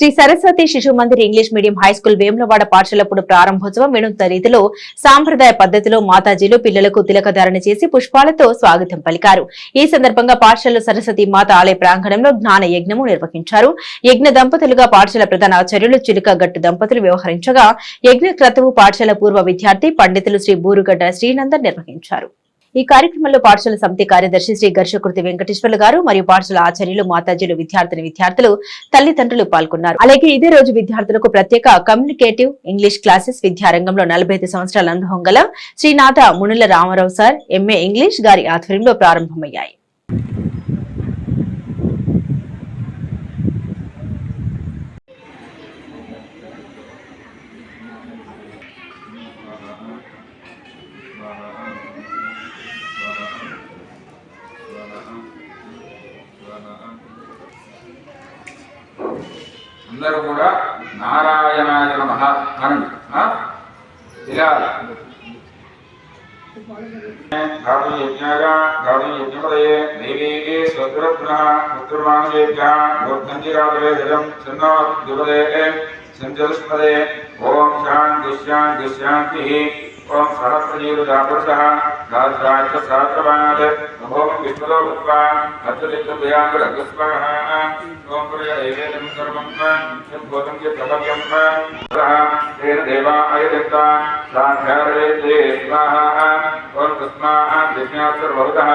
Shri Saraswati Shishu Mandir English medium high school Vemulawada పాఠశాలప్పుడు ప్రారంభోత్సవం వినూత్న రీతిలో సాంప్రదాయ పద్ధతిలో మాతాజీలు పిల్లలకు తిలకధారణ చేసి పుష్పాలతో స్వాగతం పలికారు. ఈ సందర్భంగా పాఠశాల సరస్వతి మాత ఆలయ ప్రాంగణంలో జ్ఞాన యజ్ఞము నిర్వహించారు. యజ్ఞ దంపతులుగా పాఠశాల ప్రధాన ఆచార్యులు చిలుక గట్టు దంపతులు వ్యవహరించగా యజ్ఞ క్రతువు పాఠశాల పూర్వ విద్యార్థి పండితులు శ్రీ బూరుగడ్డ శ్రీనందన్ నిర్వహించారు. ఈ కార్యక్రమంలో పాఠశాల సమితి కార్యదర్శి శ్రీ ఘర్షకృతి వెంకటేశ్వర్లు గారు మరియు పాఠశాల ఆచార్యులు మాతాజీలు విద్యార్థులు తల్లిదండ్రులు పాల్గొన్నారు. అలాగే ఇదే రోజు విద్యార్థులకు ప్రత్యేక కమ్యూనికేటివ్ ఇంగ్లీష్ క్లాసెస్ విద్యారంగంలో 45 సంవత్సరాల అనుభవం గల శ్రీనాథ మునుల రామారావు సార్ ఎంఏ ఇంగ్లీష్ గారి ఆధ్వర్యంలో ప్రారంభమయ్యాయి. అందరూ కూడా నారాయణాయ నమః అనండి. ఇలా గాడు యజ్ఞపదయే దైవీకే స్వద్రత్నః పుత్రమానుయేభ్యः గోర్ధంజిరాదవేదం సన్నో దివదే సంజలస్పదే ఓం శాంతి శాంతి శాంతిః. ఓం సహస్రజీరుదాపురుషः రాజ్రాజ్య సహస్రవాద్ ఓం విష్ణుదో భూత్వా అత్యులింగదయాగ్రగస్వః ఓం ప్రియదేవేదం సర్వం యద్భూతం యత్ప్రపద్యం తేన దేవా అయదంత సాధ్యారయతే స్వాహా. ఓం తస్మాత్ జిజ్ఞాసుర్భవతః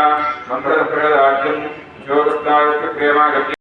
మంత్రప్రదాజ్యం యోగస్థాయ ప్రేమాగతి